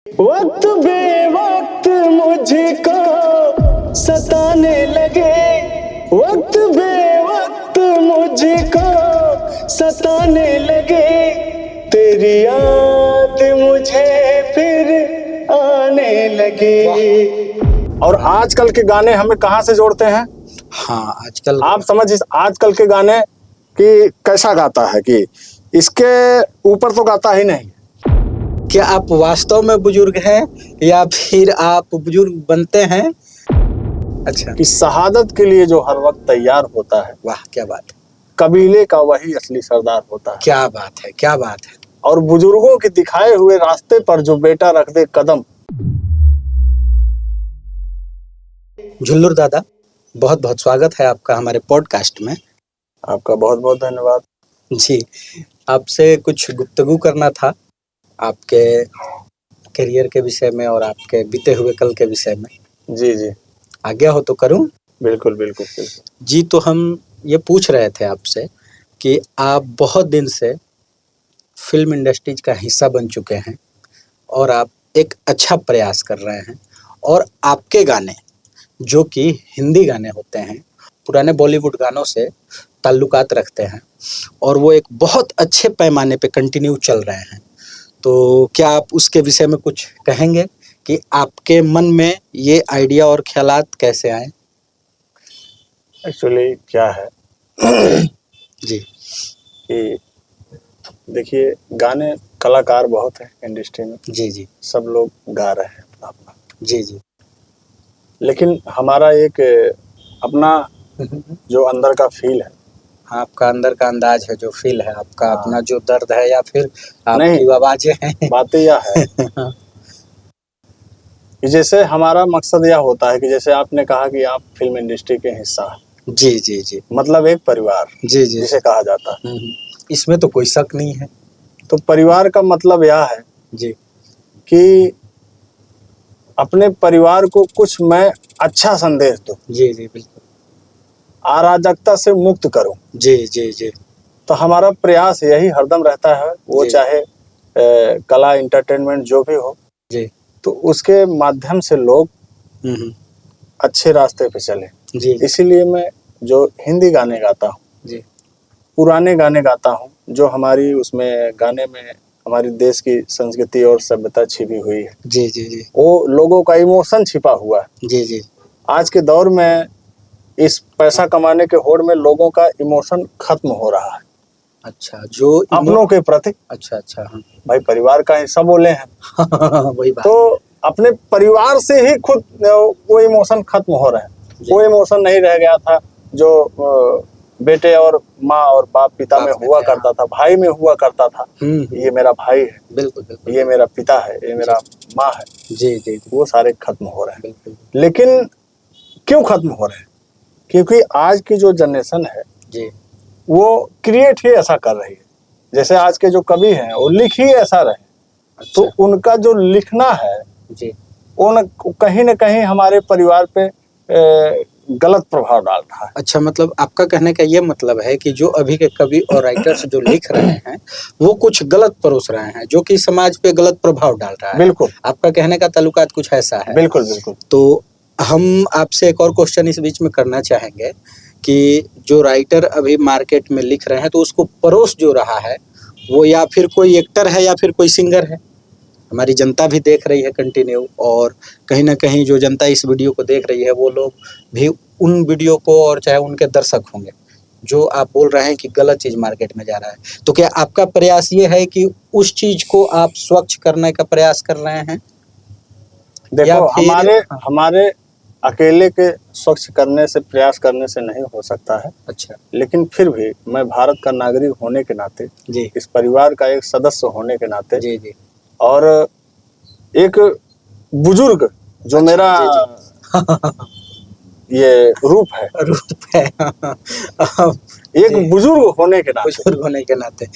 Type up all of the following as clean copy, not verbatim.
वक्त बेवक्त मुझको सताने लगे, वक्त बेवक्त मुझको सताने लगे, तेरी याद मुझे फिर आने लगे। और आजकल के गाने हमें कहाँ से जोड़ते हैं? हाँ, आजकल आप समझ आजकल के गाने कि कैसा गाता है कि इसके ऊपर तो गाता ही नहीं। क्या आप वास्तव में बुजुर्ग हैं या फिर आप बुजुर्ग बनते हैं? अच्छा, कि शहादत के लिए जो हर वक्त तैयार होता है, वाह क्या बात है, कबीले का वही असली सरदार होता है। क्या बात है, क्या बात है। और बुजुर्गों के दिखाए हुए रास्ते पर जो बेटा रख दे कदम। झुल्लुर दादा, बहुत बहुत स्वागत है आपका हमारे पॉडकास्ट में। आपका बहुत बहुत धन्यवाद। जी, आपसे कुछ गुफ्तगू करना था आपके करियर के विषय में और आपके बीते हुए कल के विषय में। जी जी, आज्ञा हो तो करूं? बिल्कुल बिल्कुल बिल्कुल। जी, तो हम ये पूछ रहे थे आपसे कि आप बहुत दिन से फिल्म इंडस्ट्रीज का हिस्सा बन चुके हैं और आप एक अच्छा प्रयास कर रहे हैं, और आपके गाने जो कि हिंदी गाने होते हैं, पुराने बॉलीवुड गानों से ताल्लुकात रखते हैं और वो एक बहुत अच्छे पैमाने पे कंटिन्यू चल रहे हैं। तो क्या आप उसके विषय में कुछ कहेंगे कि आपके मन में ये आइडिया और ख्यालात कैसे आए? एक्चुअली क्या है जी कि देखिए, गाने कलाकार बहुत हैं इंडस्ट्री में। जी जी, सब लोग गा रहे हैं अपना अपना। जी जी। लेकिन हमारा एक अपना जो अंदर का फील है, हाँ, आपका अंदर का अंदाज है, जो फील है आपका, हाँ। अपना जो दर्द है या फिर नहीं, आपकी आवाजें हैं। बातें यह है कि जैसे हमारा मकसद यह होता है कि जैसे आपने कहा कि आप फिल्म इंडस्ट्री के हिस्सा हैं, जी जी जी, मतलब एक परिवार जी जी, जिसे कहा जाता है। इसमें तो कोई शक नहीं है। तो परिवार का मतलब यह है जी कि अपने परिवार को कुछ मैं अच्छा संदेश दूं, जी जी, बिल्कुल। अराजकता से मुक्त करूं। जी जी जी तो हमारा प्रयास यही हरदम रहता है, वो जी। चाहे कला इंटरटेनमेंट जो भी हो, जी, तो उसके माध्यम से लोग अच्छे रास्ते पे चले। जी इसीलिए मैं जो हिंदी गाने गाता हूँ, जी, पुराने गाने गाता हूँ, जो हमारी उसमें गाने में हमारी देश की संस्कृति और सभ्यता छिपी हुई है, जी जी जी, वो लोगों का इमोशन छिपा हुआ है। जी जी। आज के दौर में इस पैसा कमाने के होड़ में लोगों का इमोशन खत्म हो रहा है अच्छा, जो अपनों के प्रति। अच्छा अच्छा, हाँ भाई, परिवार का हिस्सा बोले हैं वही बात। तो अपने परिवार से ही खुद वो इमोशन खत्म हो रहे हैं। वो इमोशन नहीं रह गया था जो बेटे और माँ और बाप पिता में हुआ करता था, भाई में हुआ करता था। ये मेरा भाई है, बिल्कुल बिल्कुल, ये मेरा पिता है, ये मेरा माँ है। जी जी, वो सारे खत्म हो रहे हैं। बिल्कुल। लेकिन क्यों खत्म हो रहे हैं? क्योंकि आज की जो जनरेशन है जी, वो क्रिएट ही ऐसा कर रही है। जैसे आज के जो कवि हैं वो लिख ही ऐसा रहे, अच्छा। तो उनका जो लिखना है जी, वो कहीं न कहीं हमारे परिवार पे गलत प्रभाव डाल रहा है। अच्छा, मतलब आपका कहने का ये मतलब है कि जो अभी के कवि और राइटर्स जो लिख रहे हैं वो कुछ गलत परोस रहे हैं, जो कि समाज पे गलत प्रभाव डाल रहा है। बिल्कुल, आपका कहने का ताल्लुकात कुछ ऐसा है। बिल्कुल बिल्कुल। तो हम आपसे एक और क्वेश्चन इस बीच में करना चाहेंगे कि जो राइटर अभी मार्केट में लिख रहे हैं, तो उसको परोस जो रहा है वो या फिर कोई एक्टर है या फिर कोई सिंगर है। हमारी जनता भी देख रही है कंटिन्यू, और कहीं ना कहीं जो जनता इस वीडियो को देख रही है वो लोग भी उन वीडियो को, और चाहे उनके दर्शक होंगे, जो आप बोल रहे हैं कि गलत चीज़ मार्केट में जा रहा है। तो क्या आपका प्रयास ये है कि उस चीज़ को आप स्वच्छ करने का प्रयास कर रहे हैं? देखो, हमारे अकेले के स्वच्छ करने से, प्रयास करने से नहीं हो सकता है। अच्छा, लेकिन फिर भी मैं भारत का नागरिक होने के नाते, जी, इस परिवार का एक सदस्य होने के नाते, जी जी, और एक बुजुर्ग जो अच्छा, मेरा ये रूप है, एक बुजुर्ग होने के नाते, बुजुर्ग होने के नाते,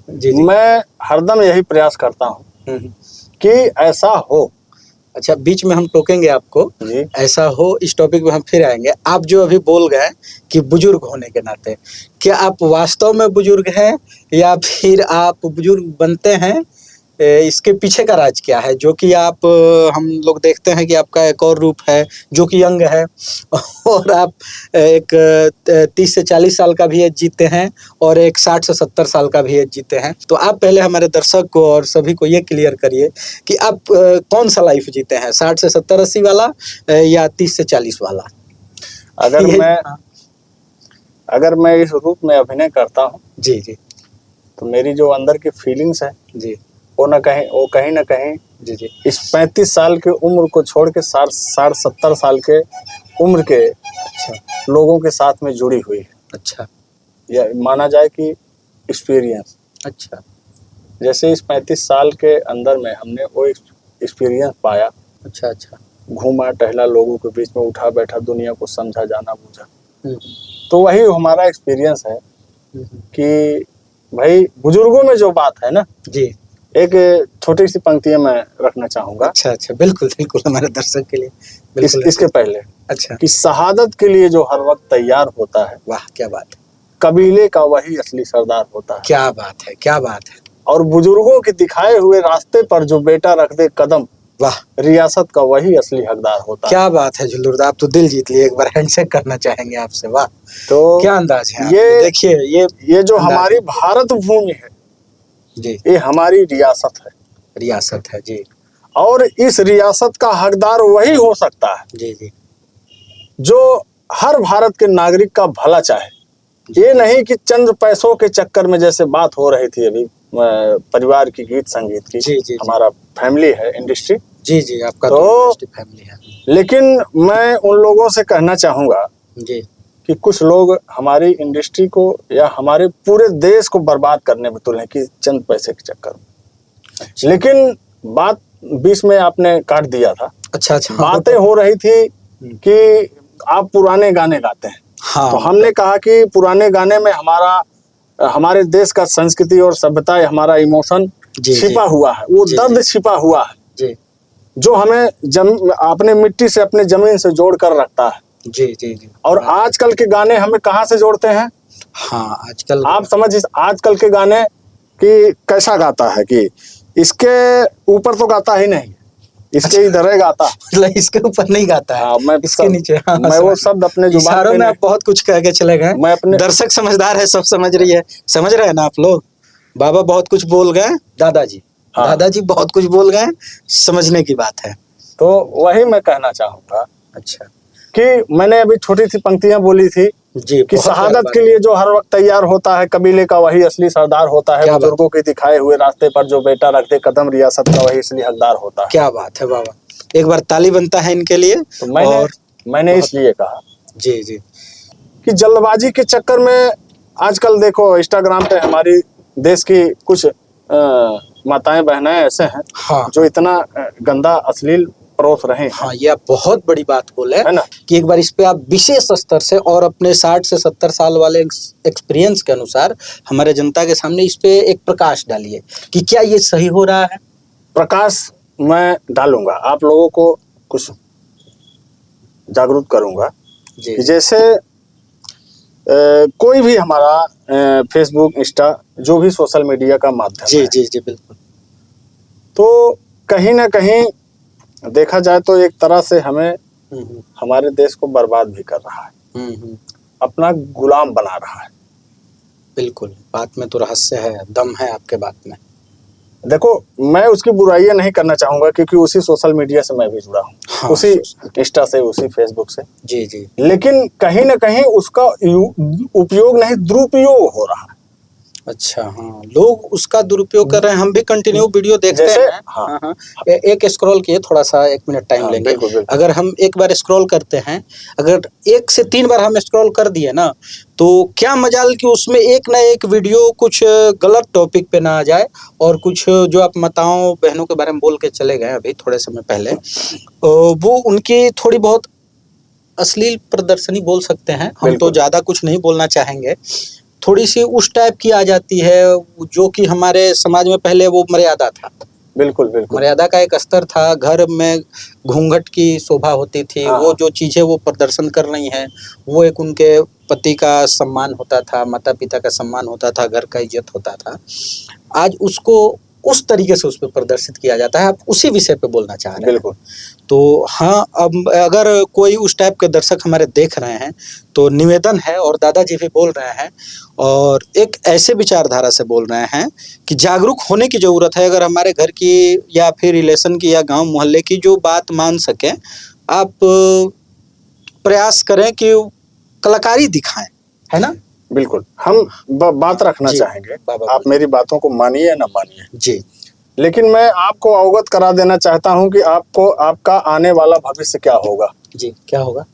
जी जी, मैं हरदम यही प्रयास करता हूँ कि ऐसा हो। अच्छा, बीच में हम टोकेंगे आपको जी, ऐसा हो, इस टॉपिक पे हम फिर आएंगे। आप जो अभी बोल गए कि बुजुर्ग होने के नाते, क्या आप वास्तव में बुजुर्ग हैं या फिर आप बुजुर्ग बनते हैं इसके पीछे का राज क्या है, जो कि आप हम लोग देखते हैं कि आपका एक और रूप है जो कि यंग है और आप एक 30 से 40 साल का भी एज जीते हैं और एक 60 से 70 साल का भी एज जीते हैं। तो आप पहले हमारे दर्शक को और सभी को ये क्लियर करिए कि आप कौन सा लाइफ जीते हैं, 60 से 70 80 वाला या 30 से 40 वाला। अगर मैं इस रूप में अभिनय करता हूँ जी जी, तो मेरी जो अंदर की फीलिंग्स है जी, वो कहीं ना कहीं जी जी, इस 35 साल की उम्र को छोड़ के 60-70 साल के उम्र के अच्छा लोगों के साथ में जुड़ी हुई है। अच्छा या माना जाए कि एक्सपीरियंस, अच्छा जैसे इस 35 साल के अंदर में हमने वो एक्सपीरियंस पाया, अच्छा अच्छा, घूमा टहला, लोगों के बीच में उठा बैठा, दुनिया को समझा जाना बूझा, हम्म, तो वही हमारा एक्सपीरियंस है कि भाई बुजुर्गों में जो बात है ना, जी, एक छोटी सी पंक्तियां मैं रखना चाहूंगा। अच्छा अच्छा, बिल्कुल बिल्कुल, हमारे दर्शक के लिए बिल्कुल। इसके पहले अच्छा, कि शहादत के लिए जो हर वक्त तैयार होता है, वाह क्या बात है, कबीले का वही असली सरदार होता है। क्या बात है, क्या बात है, और बुजुर्गों के दिखाए हुए रास्ते पर जो बेटा रख दे कदम, वाह रियासत का वही असली हकदार होता है। क्या बात है जुल्लुरदा, आप तो दिल जीत लिए। एक बार हैंडशेक करना चाहेंगे आपसे, वाह तो क्या अंदाज है। ये देखिए ये जो अंदाज हमारी है। भारत भूमि है, जी, ये हमारी रियासत है रियासत है जी, और इस रियासत का हकदार वही हो सकता है जी जी, जो हर भारत के नागरिक का भला चाहे। ये नहीं कि चंद पैसों के चक्कर में, जैसे बात हो रही थी अभी परिवार की, गीत संगीत की, जी जी, हमारा फैमिली है इंडस्ट्री, जी जी, आपका तो तो फैमिली है। लेकिन मैं उन लोगों से कहना चाहूंगा जी, कि कुछ लोग हमारी इंडस्ट्री को या हमारे पूरे देश को बर्बाद करने में तुले कि चंद पैसे के चक्कर में। अच्छा लेकिन बात बीच में आपने काट दिया था। अच्छा अच्छा, बातें हो रही थी कि आप पुराने गाने गाते हैं, हाँ, तो हमने कहा कि पुराने गाने में हमारे देश का संस्कृति और सभ्यता, हमारा इमोशन छिपा हुआ है, वो दर्द छिपा हुआ है जी जो हमें अपने मिट्टी से, अपने जमीन से जोड़ कर रखता है। जी जी जी, और आजकल के गाने हमें कहाँ से जोड़ते हैं? हाँ आजकल आप समझिए आजकल के गाने कि कैसा गाता है कि इसके ऊपर तो गाता ही नहीं, इसके इधर ही गाता, मतलब इसके ऊपर नहीं गाता है। मैं इसके नीचे, हाँ, मैं वो शब्द अपने जुबान इशारों पे में आप बहुत कुछ कह के चले गए। मैं अपने दर्शक समझदार है, सब समझ रही है, समझ रहे हैं ना आप लोग। बाबा बहुत कुछ बोल गए, दादाजी, हाँ। दादाजी बहुत कुछ बोल गए, समझने की बात है। तो वही मैं कहना चाहूंगा अच्छा कि मैंने अभी छोटी सी पंक्तियां बोली थी जी, कि शहादत के लिए जो हर वक्त तैयार होता है, कबीले का वही असली सरदार होता है, बुजुर्गों के दिखाए हुए रास्ते पर जो बेटा रख दे कदम, रियासत का वही असली हकदार होता है। क्या बात है बाबा, एक बार ताली बनता है इनके लिए। तो मैंने इसलिए कहा जी जी कि जल्दबाजी के चक्कर में आजकल देखो इंस्टाग्राम पे हमारी देश की कुछ माताएं बहनें ऐसे हैं, हाँ, जो इतना गंदा अश्लील परोस रहे हैं। हाँ, ये आप बहुत बड़ी बात बोले है ना, कि एक बार इस पे आप विशेष स्तर से और अपने 60 से 70 साल वाले एक्सपीरियंस के अनुसार हमारे जनता के सामने इस पे एक प्रकाश डालिए कि क्या ये सही हो रहा है। प्रकाश मैं डालूंगा, आप लोगों को कुछ जागरूक करूंगा कि जैसे कोई भी हमारा फेसबुक, इंस्टा, जो भी सोशल मीडिया का माध्यम जी है, जी जी बिल्कुल, तो कहीं ना कहीं देखा जाए तो एक तरह से हमें हमारे देश को बर्बाद भी कर रहा है, अपना गुलाम बना रहा है। बिल्कुल, बात में तो रहस्य है, दम है आपके बात में। देखो मैं उसकी बुराइयां नहीं करना चाहूंगा क्योंकि उसी सोशल मीडिया से मैं भी जुड़ा हूँ, हाँ, उसी इंस्टा से, उसी फेसबुक से। जी जी, लेकिन कहीं ना कहीं उसका उपयोग नहीं, दुरुपयोग हो रहा है। अच्छा, हाँ, लोग उसका दुरुपयोग कर रहे हैं। हम भी कंटिन्यू वीडियो देखते हैं। हाँ, हाँ, एक स्क्रॉल किए, थोड़ा सा 1 मिनट टाइम लेंगे। बिल्कुल, बिल्कुल। अगर हम एक बार स्क्रॉल करते हैं, अगर 1 से 3 बार हम स्क्रॉल कर दिए ना, तो क्या मजाल कि उसमें एक ना एक वीडियो कुछ गलत टॉपिक पे ना आ जाए, और कुछ जो आप माताओं बहनों के बारे में बोल के चले गए अभी थोड़े समय पहले, वो उनकी थोड़ी बहुत अश्लील प्रदर्शनी बोल सकते हैं हम, तो ज्यादा कुछ नहीं बोलना चाहेंगे, थोड़ी सी उस टाइप की आ जाती है जो कि हमारे समाज में पहले वो मर्यादा था। बिल्कुल बिल्कुल, मर्यादा का एक स्तर था, घर में घूंघट की शोभा होती थी। वो जो चीजें वो प्रदर्शन कर रही हैं, वो एक उनके पति का सम्मान होता था, माता पिता का सम्मान होता था, घर का इज्जत होता था। आज उसको उस तरीके से उस पर प्रदर्शित किया जाता है। आप उसी विषय पे बोलना चाह रहे हैं। बिल्कुल। तो हाँ, अब अगर कोई उस टाइप के दर्शक हमारे देख रहे हैं तो निवेदन है, और दादाजी भी बोल रहे हैं और एक ऐसे विचारधारा से बोल रहे हैं कि जागरूक होने की ज़रूरत है। अगर हमारे घर की या फिर रिलेशन की या गांव मोहल्ले की जो बात मान सकें, आप प्रयास करें कि कलाकारी दिखाएं, है ना? बिल्कुल। हम बात रखना जी, चाहेंगे, बाबा आप मेरी बातों को मानिए या ना मानिए, जी लेकिन मैं आपको अवगत करा देना चाहता हूं कि आपको आपका आने वाला भविष्य क्या होगा। जी, क्या होगा?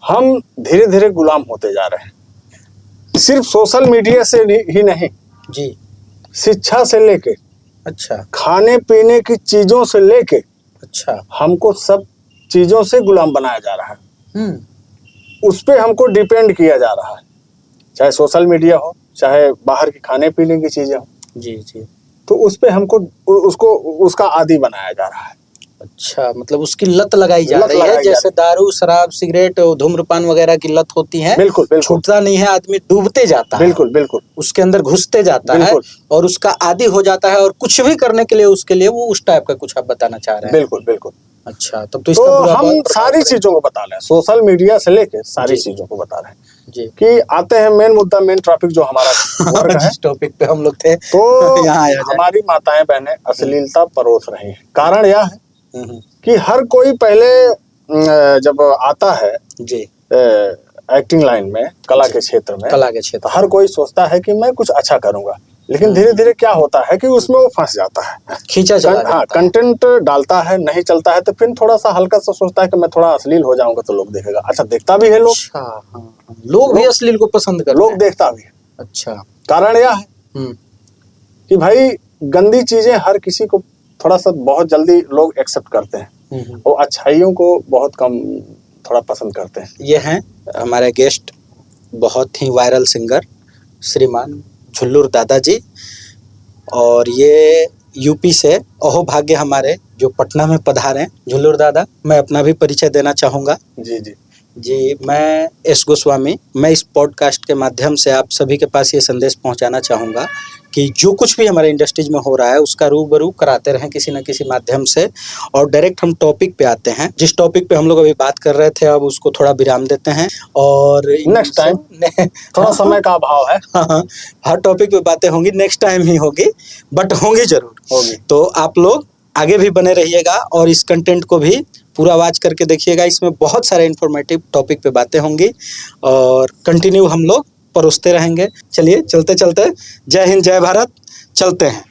हम धीरे धीरे गुलाम होते जा रहे हैं, सिर्फ सोशल मीडिया से ही नहीं, जी, शिक्षा से लेके, अच्छा खाने पीने की चीजों से लेके, अच्छा, हमको सब चीजों से गुलाम बनाया जा रहा है। उस पे हमको डिपेंड किया जा रहा है, चाहे सोशल मीडिया हो, चाहे बाहर की खाने पीने की चीजें हो। जी जी, तो उस पे हमको उसका आदी बनाया जा रहा है। अच्छा, मतलब उसकी लत लगाई जा लत रही है, लगाई जा जैसे दारू, शराब, सिगरेट, धूम्रपान वगैरह की लत होती है। बिल्कुल बिल्कुल छूटता नहीं है, आदमी डूबते जाता है, बिल्कुल बिल्कुल उसके अंदर घुसते जाता है बिल्कुल और उसका आदी हो जाता है, और कुछ भी करने के लिए उसके लिए वो उस टाइप का कुछ आप बताना चाह रहे हैं। बिल्कुल बिल्कुल। अच्छा, तब तो तो इसका बुरा हम बहुत प्रभाव सारी पड़ेगा। चीजों को बता रहे हैं, सोशल मीडिया से लेके सारी जी। चीजों को बता रहे हैं जी, कि आते हैं मेन मुद्दा, मेन टॉपिक जो हमारा वर्ग है। जिस टॉपिक पे हम लोग थे तो यहाँ आया जाए। हमारी माताएं बहनें अश्लीलता परोस रही हैं। कारण यह है हम्म, कि हर कोई पहले जब आता है जी, एक्टिंग लाइन में, कला जी। के क्षेत्र में, कला के तो क्षेत्र, हर कोई सोचता है कि मैं कुछ अच्छा करूंगा, लेकिन धीरे धीरे क्या होता है कि उसमें वो फंस जाता है, खींचा चला हाँ, जाता है। कंटेंट डालता है, नहीं चलता है, तो फिर थोड़ा सा हल्का सा सोचता है कि मैं थोड़ा अश्लील हो जाऊंगा तो लोग देखेगा। अच्छा, देखता भी है लोग, अच्छा, हाँ, लोग भी अश्लील को पसंद करते लोग हैं। देखता भी है। अच्छा, कारण यह है हम्म, कि भाई गंदी चीजें हर किसी को थोड़ा सा बहुत जल्दी लोग एक्सेप्ट करते हैं, और अच्छाइयों को बहुत कम थोड़ा पसंद करते हैं। ये हैं हमारे गेस्ट, बहुत ही वायरल सिंगर श्रीमान झुल्लुर दादाजी, और ये यूपी से अहो भाग्य हमारे जो पटना में पधारे। झुल्लुर दादा, मैं अपना भी परिचय देना चाहूँगा। जी जी जी, मैं एस गोस्वामी। मैं इस पॉडकास्ट के माध्यम से आप सभी के पास ये संदेश पहुंचाना चाहूँगा कि जो कुछ भी हमारे इंडस्ट्रीज में हो रहा है उसका रूबरू कराते रहें किसी न किसी माध्यम से, और डायरेक्ट हम टॉपिक पे आते हैं। जिस टॉपिक पे हम लोग अभी बात कर रहे थे, अब उसको थोड़ा विराम देते हैं, और नेक्स्ट टाइम थोड़ा समय का अभाव है। हाँ, हर टॉपिक पे बातें होंगी, नेक्स्ट टाइम ही होगी, बट होंगी जरूर होगी। तो आप लोग आगे भी बने रहिएगा और इस कंटेंट को भी पूरा वॉच करके देखिएगा। इसमें बहुत सारे इंफॉर्मेटिव टॉपिक पे बातें होंगी और कंटिन्यू हम लोग परोसते रहेंगे। चलिए, चलते चलते, जय हिंद, जय भारत, चलते हैं।